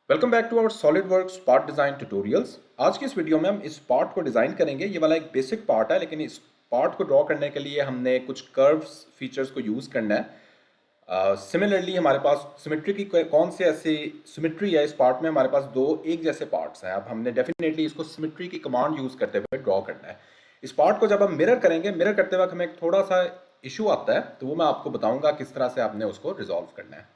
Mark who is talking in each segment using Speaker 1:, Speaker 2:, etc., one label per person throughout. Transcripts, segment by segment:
Speaker 1: Welcome back to our SolidWorks part design tutorials. आज की इस वीडियो में हम इस पार्ट को डिज़ाइन करेंगे। ये वाला एक बेसिक पार्ट है, लेकिन इस पार्ट को ड्रॉ करने के लिए हमने कुछ कर्व्स फीचर्स को यूज़ करना है। सिमिलरली हमारे पास सिमेट्री की कौन से ऐसी सिमेट्री है इस पार्ट में, हमारे पास दो एक जैसे पार्ट्स हैं। अब हमने डेफिनेटली इसको सिमेट्री की कमांड यूज़ करते हुए ड्रॉ करना है। इस पार्ट को जब हम मिरर करेंगे, मिरर करते वक्त हमें एक थोड़ा सा इशू आता है, तो वो मैं आपको बताऊंगा किस तरह से आपने उसको रिजॉल्व करना है।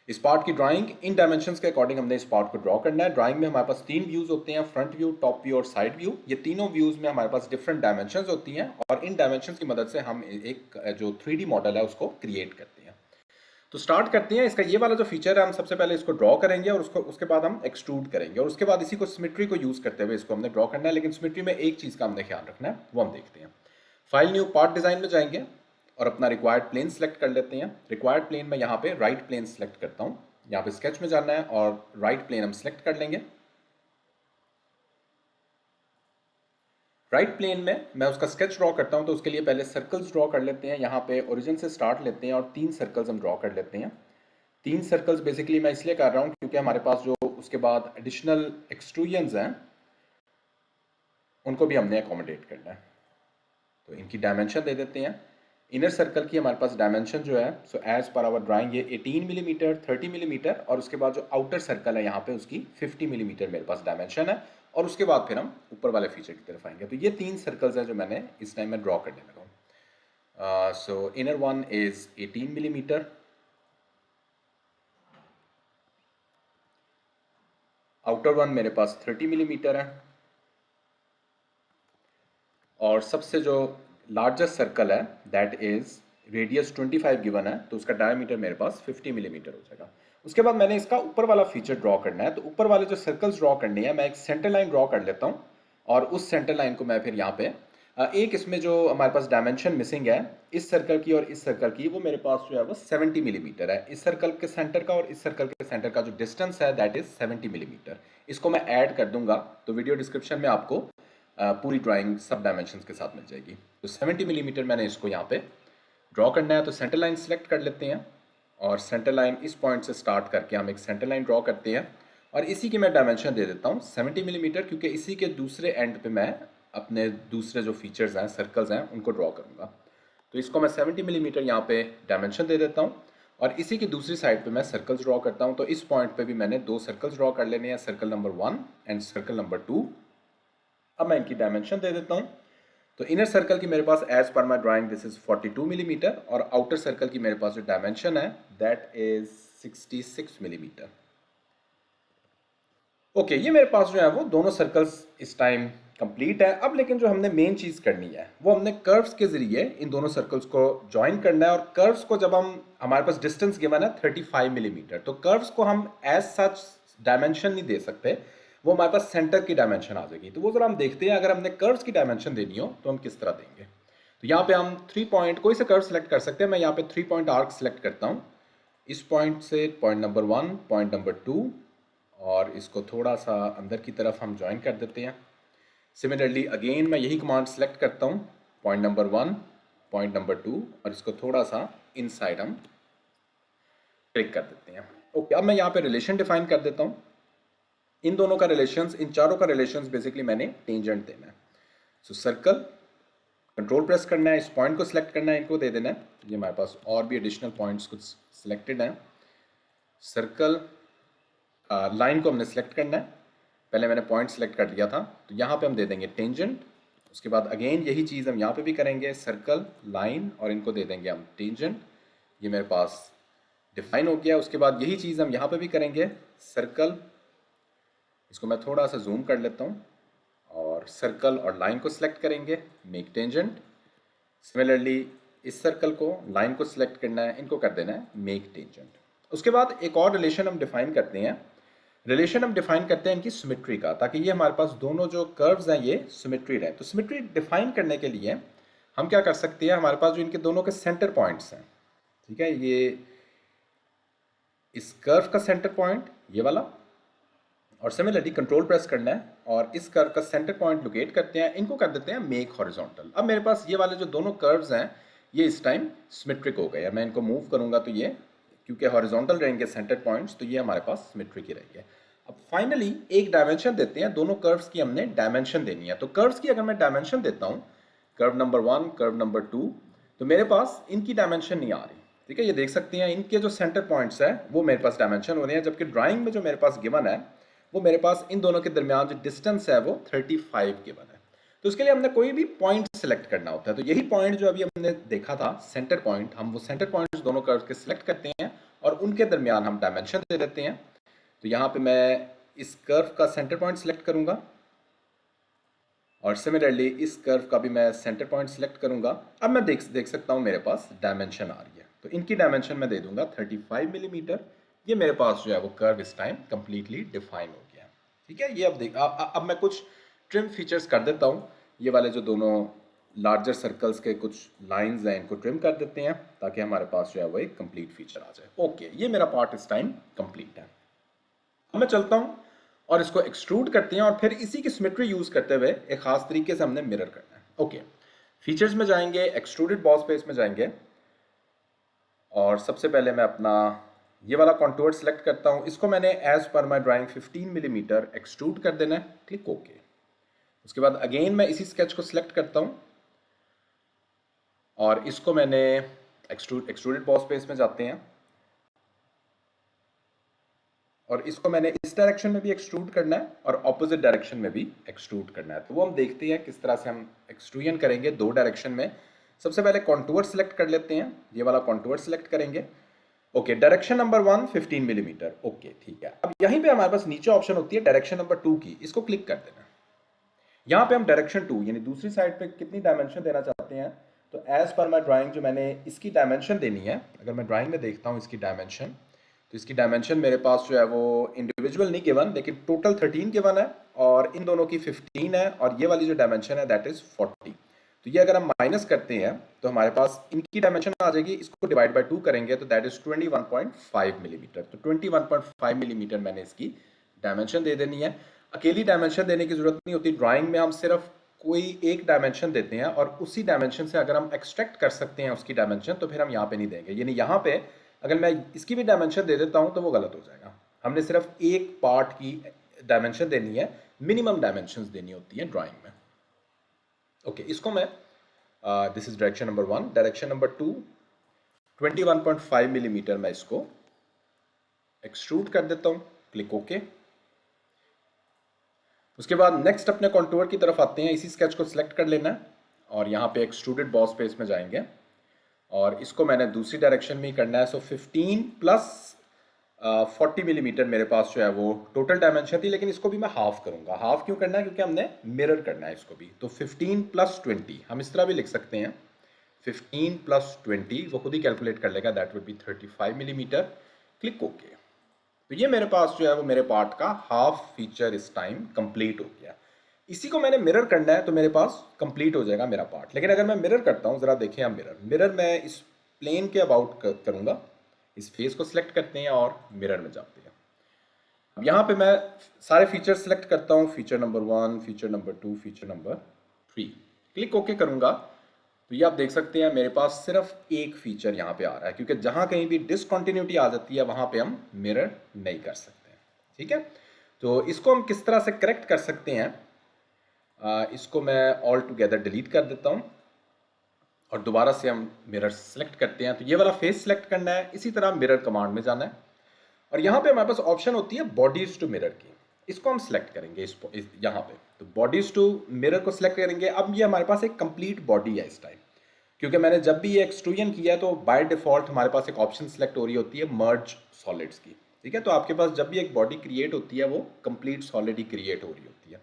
Speaker 1: इस पार्ट की ड्राइंग इन डायमेंशंस के अकॉर्डिंग हमने इस पार्ट को ड्रॉ करना है। ड्राइंग में हमारे पास तीन व्यूज होते हैं, फ्रंट व्यू, टॉप व्यू और साइड व्यू। ये तीनों व्यूज में हमारे पास डिफरेंट डायमेंशंस होती हैं और इन डायमेंशंस की मदद से हम एक जो 3D मॉडल है उसको क्रिएट करते हैं। तो स्टार्ट करते हैं। इसका ये वाला जो फीचर है, हम सबसे पहले इसको ड्रॉ करेंगे और उसके बाद हम एक्सट्रूड करेंगे और उसके बाद इसी को सिमेट्री को यूज करते हुए इसको हमने ड्रॉ करना है। लेकिन सिमेट्री में एक चीज का हमने ख्याल रखना है, वो हम देखते हैं। फाइल न्यू पार्ट डिजाइन में जाएंगे और अपना रिक्वायर्ड प्लेन सेलेक्ट कर लेते हैं। रिक्वायर्ड प्लेन में यहाँ पे राइट प्लेन सेलेक्ट करता हूँ। यहाँ पे स्केच में जाना है और राइट प्लेन हम सेलेक्ट कर लेंगे। राइट प्लेन में मैं उसका स्केच ड्रॉ करता हूँ, तो उसके लिए पहले सर्कल्स ड्रॉ कर लेते हैं। यहाँ पे ओरिजिन से स्टार्ट लेते हैं और 3 सर्कल्स हम ड्रॉ कर लेते हैं। 3 सर्कल्स बेसिकली मैं इसलिए कर रहा हूँ क्योंकि हमारे पास जो उसके बाद एडिशनल एक्सट्रूजन्स हैं उनको भी हमने अकोमोडेट करना है। तो इनकी डायमेंशन दे देते हैं। इनर सर्कल की हमारे पास डायमेंशन जो है, so as per our drawing ये 18 मिलीमीटर, 30 मिलीमीटर और उसके बाद जो आउटर सर्कल है यहाँ पे उसकी 50 मिलीमीटर मेरे पास डायमेंशन है। और उसके बाद फिर हम ऊपर वाले फीचर की तरफ आएंगे। तो ये 3 सर्कल्स हैं जो मैंने इस टाइम में ड्रॉ करने लगा हूँ। सो inner one is 18 millimetre, outer one मेरे पास 30 मिलीमीटर है और सबसे जो लार्जेस्ट सर्कल है दैट इज रेडियस 25 गिवन है, तो उसका डायमीटर मेरे पास 50 मिलीमीटर हो जाएगा। उसके बाद मैंने इसका ऊपर वाला फीचर ड्रॉ करना है। तो ऊपर वाले जो सर्कल्स ड्रॉ करने हैं, मैं एक सेंटर लाइन ड्रॉ कर लेता हूँ और उस सेंटर लाइन को मैं फिर यहाँ पे एक इसमें जो हमारे पास डायमेंशन मिसिंग है इस सर्कल की और इस सर्कल की, वो मेरे पास जो है वो 70 मिलीमीटर है। इस सर्कल के सेंटर का और इस सर्कल के सेंटर का जो डिस्टेंस है दैट इज 70 मिलीमीटर। इसको मैं ऐड कर दूंगा, तो वीडियो डिस्क्रिप्शन में आपको पूरी ड्राइंग सब डायमेंशंस के साथ मिल जाएगी। तो 70 मिलीमीटर मैंने इसको यहाँ पे ड्रॉ करना है। तो सेंटर लाइन सेलेक्ट कर लेते हैं और सेंटर लाइन इस पॉइंट से स्टार्ट करके हम एक सेंटर लाइन ड्रॉ करते हैं और इसी की मैं डायमेंशन दे देता हूँ 70 मिलीमीटर, क्योंकि इसी के दूसरे एंड पे मैं अपने दूसरे जो फीचर्स हैं, सर्कल्स हैं, उनको ड्रॉ करूँगा। तो इसको मैं 70 मिलीमीटर यहाँ पे डायमेंशन दे देता हूँ और इसी की दूसरी साइड पे मैं सर्कल्स ड्रॉ करता हूँ। तो इस पॉइंट पे भी मैंने 2 सर्कल्स ड्रॉ कर लेने हैं, circle number 1 and circle number 2। अब मैं इनकी डायमेंशन दे देता हूँ। तो इनर सर्कल की मेरे पास as per my drawing this is 42 millimetre और आउटर सर्कल की मेरे पास जो डायमेंशन है दैट इज 66 मिलीमीटर। ओके, ये मेरे पास जो है वो दोनों सर्कल्स इस टाइम कंप्लीट है। अब लेकिन जो हमने मेन चीज़ करनी है वो हमने कर्व्स के जरिए इन दोनों सर्कल्स को ज्वाइन करना है। और कर्व्स को जब हम, हमारे पास डिस्टेंस गिवन है 35 मिलीमीटर, तो कर्व्स को हम एज सच डायमेंशन नहीं दे सकते, वो हमारे पास सेंटर की डायमेंशन आ जाएगी। तो वो जरा हम देखते हैं, अगर हमने कर्व्स की डायमेंशन देनी हो तो हम किस तरह देंगे। तो यहाँ पे हम 3 पॉइंट कोई से कर्व सेलेक्ट कर सकते हैं। मैं यहाँ पे 3 पॉइंट आर्क सेलेक्ट करता हूँ। इस पॉइंट से पॉइंट नंबर 1, पॉइंट नंबर 2 और इसको थोड़ा सा अंदर की तरफ हम ज्वाइन कर देते हैं। सिमिलरली अगेन मैं यही कमांड सेलेक्ट करता हूँ, पॉइंट नंबर 1, पॉइंट नंबर 2 और इसको थोड़ा सा इनसाइड हम क्लिक कर देते हैं। ओके, अब मैं यहाँ पे रिलेशन डिफाइन कर देता हूँ। इन दोनों का रिलेशंस, इन चारों का रिलेशंस बेसिकली मैंने टेंजेंट देना है। सो सर्कल कंट्रोल प्रेस करना है, इस पॉइंट को सिलेक्ट करना है, इनको दे देना है। ये हमारे पास और भी एडिशनल पॉइंट्स कुछ सिलेक्टेड हैं। सर्कल लाइन को हमने सेलेक्ट करना है, पहले मैंने पॉइंट सेलेक्ट कर लिया था, तो यहाँ पे हम दे देंगे टेंजेंट। उसके बाद अगेन यही चीज़ हम यहाँ पे भी करेंगे, सर्कल, लाइन और इनको दे देंगे हम टेंजेंट। ये मेरे पास डिफाइन हो गया। उसके बाद यही चीज़ हम यहाँ पे भी करेंगे, सर्कल, इसको मैं थोड़ा सा जूम कर लेता हूँ और सर्कल और लाइन को सिलेक्ट करेंगे, मेक टेंजेंट। सिमिलरली इस सर्कल को, लाइन को सिलेक्ट करना है, इनको कर देना है मेक टेंजेंट। उसके बाद एक और रिलेशन हम डिफाइन करते हैं। रिलेशन हम डिफाइन करते हैं इनकी सिमेट्री का, ताकि ये हमारे पास दोनों जो कर्व्स हैं ये सिमेट्री रहे। तो सिमेट्री डिफाइन करने के लिए हम क्या कर सकते हैं, हमारे पास जो इनके दोनों के सेंटर पॉइंट्स हैं, ठीक है, ये इस कर्व का सेंटर पॉइंट ये वाला, और सिमिलरली कंट्रोल प्रेस करना है और इस कर्व का सेंटर पॉइंट लोकेट करते हैं, इनको कर देते हैं मेक हॉरिजॉन्टल। अब मेरे पास ये वाले जो दोनों कर्व्स हैं ये इस टाइम सिमेट्रिक हो गए। मैं इनको मूव करूंगा तो ये, क्योंकि हॉरिजॉन्टल रहेंगे सेंटर पॉइंट्स, तो ये हमारे पास सिमेट्रिक ही रहेंगे। अब फाइनली एक डायमेंशन देते हैं, दोनों कर्व्स की हमने डायमेंशन देनी है। तो कर्व्स की अगर मैं डायमेंशन देता हूँ, कर्व नंबर 1, कर्व नंबर 2, तो मेरे पास इनकी डायमेंशन नहीं आ रही। ठीक है, ये देख सकते हैं इनके जो सेंटर पॉइंट्स हैं वो मेरे पास डायमेंशन हो रहे हैं, जबकि ड्राइंग में जो मेरे पास गिवन है वो मेरे पास इन दोनों के दरमियान जो डिस्टेंस है वो 35 गिवन है। तो इसके लिए हमने कोई भी पॉइंट सेलेक्ट करना होता है। तो यही पॉइंट जो अभी हमने देखा था सेंटर पॉइंट, हम वो सेंटर पॉइंट दोनों कर्व के सिलेक्ट करते हैं और उनके दरमियान हम डायमेंशन दे देते हैं। तो यहाँ पे मैं इस कर्व का सेंटर पॉइंट सिलेक्ट करूंगा और सिमिलरली इस कर्व का भी मैं सेंटर पॉइंट सिलेक्ट करूंगा। अब मैं देख सकता हूँ मेरे पास डायमेंशन आ रही है। तो इनकी डायमेंशन मैं दे दूंगा 35 मिलीमीटर। ये मेरे पास जो है वो कर्व इस टाइम कंप्लीटली डिफाइन हो गया। ठीक है, ये अब मैं कुछ ट्रिम फीचर्स कर देता हूँ। ये वाले जो दोनों लार्जर सर्कल्स के कुछ लाइंस हैं इनको ट्रिम कर देते हैं ताकि हमारे पास जो है वो एक कंप्लीट फीचर आ जाए। ओके, ये मेरा पार्ट इस टाइम कंप्लीट है। अब मैं चलता हूँ और इसको एक्सट्रूड करते हैं और फिर इसी की सिमेट्री यूज करते हुए एक खास तरीके से हमने मिरर करना है। ओके, फीचर्स में जाएंगे, एक्सट्रूडेड बॉस स्पेस में जाएंगे और सबसे पहले मैं अपना ये वाला कॉन्टूर सेलेक्ट करता हूँ। इसको मैंने as per my drawing 15 millimetre extrude कर देना है। Click okay. उसके बाद अगेन मैं इसी स्केच को सिलेक्ट करता हूँ और इसको मैंने एक्सट्रूडेड बॉस स्पेस में जाते हैं और इसको मैंने इस डायरेक्शन में भी एक्सट्रूड करना है और ऑपोजिट डायरेक्शन में भी एक्सट्रूड करना है। तो वो हम देखते हैं किस तरह से हम एक्सट्रूजन करेंगे दो डायरेक्शन में। सबसे पहले कॉन्टूर सेलेक्ट कर लेते हैं, ये वाला कॉन्टूर सेलेक्ट करेंगे। Okay, direction number 1 15 millimetre. Okay ठीक है। अब यहीं पे हमारे पास नीचे ऑप्शन होती है डायरेक्शन नंबर 2 की, इसको क्लिक कर देना। यहाँ पे हम डायरेक्शन 2 यानी दूसरी साइड पे कितनी डायमेंशन देना चाहते हैं, तो एज पर माई ड्राइंग जो मैंने इसकी डायमेंशन देनी है, अगर मैं ड्राइंग में देखता हूँ इसकी डायमेंशन, तो इसकी डायमेंशन मेरे पास जो है वो इंडिविजुअल नहीं गिवन लेकिन टोटल 13 गिवन है और इन दोनों की 15 है और ये वाली जो डायमेंशन है दैट इज 40। तो ये अगर हम माइनस करते हैं तो हमारे पास इनकी डायमेंशन आ जाएगी, इसको डिवाइड बाय 2 करेंगे तो दैट इज 21.5 मिलीमीटर। तो 21.5 मिलीमीटर मैंने इसकी डायमेंशन दे देनी है। अकेली डायमेंशन देने की जरूरत नहीं होती, ड्राइंग में हम सिर्फ कोई एक डायमेंशन देते हैं और उसी डायमेंशन से अगर हम एक्सट्रैक्ट कर सकते हैं उसकी डायमेंशन तो फिर हम यहाँ पे नहीं देंगे। यानी यहाँ पे अगर मैं इसकी भी डायमेंशन दे देता हूँ तो वो गलत हो जाएगा। हमने सिर्फ एक पार्ट की डायमेंशन देनी है, मिनिमम डायमेंशंस देनी होती है ड्राइंग में। ओके, इसको मैं this is direction number 1, direction number 2 21.5 millimetre मैं इसको एक्सट्रूड कर देता हूँ। Click okay. उसके बाद नेक्स्ट अपने कॉन्टूर की तरफ आते हैं, इसी स्केच को सिलेक्ट कर लेना है और यहाँ पे एक्सट्रूडेड बॉस स्पेस में जाएंगे और इसको मैंने दूसरी डायरेक्शन में ही करना है। सो 15 प्लस 40 मिलीमीटर मेरे पास जो है वो टोटल डायमेंशन थी, लेकिन इसको भी मैं हाफ करूंगा। हाफ क्यों करना है, क्योंकि हमने मिरर करना है इसको भी। तो 15 प्लस 20 हम इस तरह भी लिख सकते हैं, 15 प्लस 20 वो खुद ही कैलकुलेट कर लेगा, that would be 35 millimetre. Click okay. तो ये मेरे पास जो है वो मेरे पार्ट का हाफ फीचर इस टाइम कंप्लीट हो गया। इसी को मैंने मिरर करना है तो मेरे पास कंप्लीट हो जाएगा मेरा पार्ट। लेकिन अगर मैं मिरर करता हूँ, जरा देखें हम मिरर मैं इस प्लेन के अबाउट करूंगा, इस फेस को सिलेक्ट करते हैं और मिरर में जाते हैं। अब यहाँ पे मैं सारे फीचर सिलेक्ट करता हूँ, feature number 1, feature number 2, feature number 3। Click okay करूंगा तो ये आप देख सकते हैं मेरे पास सिर्फ एक फीचर यहाँ पे आ रहा है, क्योंकि जहाँ कहीं भी डिसकंटिन्यूटी आ जाती है वहाँ पे हम मिरर नहीं कर सकते हैं। ठीक है, तो इसको हम किस तरह से करेक्ट कर सकते हैं, इसको मैं ऑल टुगेदर डिलीट कर देता हूँ और दोबारा से हम मिरर सेलेक्ट करते हैं। तो ये वाला फेस सेलेक्ट करना है, इसी तरह मिरर कमांड में जाना है और यहाँ पे हमारे पास ऑप्शन होती है बॉडीज टू मिरर की, इसको हम सेलेक्ट करेंगे यहाँ पे। तो बॉडीज टू मिरर को सिलेक्ट करेंगे। अब ये हमारे पास एक कंप्लीट बॉडी है इस टाइम, क्योंकि मैंने जब भी ये एक्सट्रूजन किया है तो बाय डिफॉल्ट हमारे पास एक ऑप्शन सेलेक्ट हो रही होती है मर्ज सॉलिड्स की। ठीक है, तो आपके पास जब भी एक बॉडी क्रिएट होती है वो कंप्लीट सॉलिड ही क्रिएट हो रही होती है।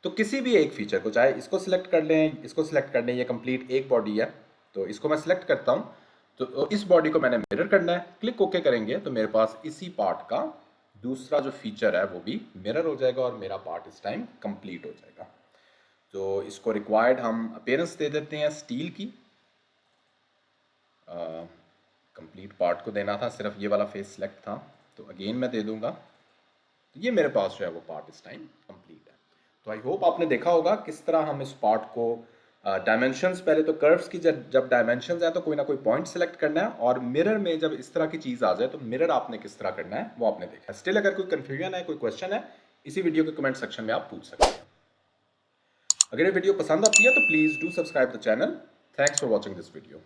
Speaker 1: तो किसी भी एक फीचर को, चाहे इसको सिलेक्ट कर लें, इसको सिलेक्ट कर लें, ये कंप्लीट एक बॉडी है तो इसको मैं सिलेक्ट करता हूँ। तो इस बॉडी को मैंने मिरर करना है। क्लिक ओके करेंगे तो मेरे पास इसी पार्ट का दूसरा जो फीचर है वो भी मिरर हो जाएगा और मेरा पार्ट इस टाइम कंप्लीट हो जाएगा। तो इसको रिक्वायर्ड हम अपीयरेंस दे देते हैं स्टील की। कंप्लीट पार्ट को देना था, सिर्फ ये वाला फेस सिलेक्ट था तो अगेन मैं दे दूंगा। तो ये मेरे पास जो है वो पार्ट इस टाइम कंप्लीट है। तो आई होप आपने देखा होगा किस तरह हम इस पार्ट को डायमेंशंस पहले तो कर्व्स की जब डायमेंशंस है तो कोई ना कोई पॉइंट सेलेक्ट करना है, और मिरर में जब इस तरह की चीज़ आ जाए तो मिरर आपने किस तरह करना है वो आपने देखा। स्टिल अगर कोई कन्फ्यूजन है, कोई क्वेश्चन है, इसी वीडियो के कमेंट सेक्शन में आप पूछ सकते हैं। अगर ये वीडियो पसंद आती है तो please do subscribe the channel. Thanks for watching this video.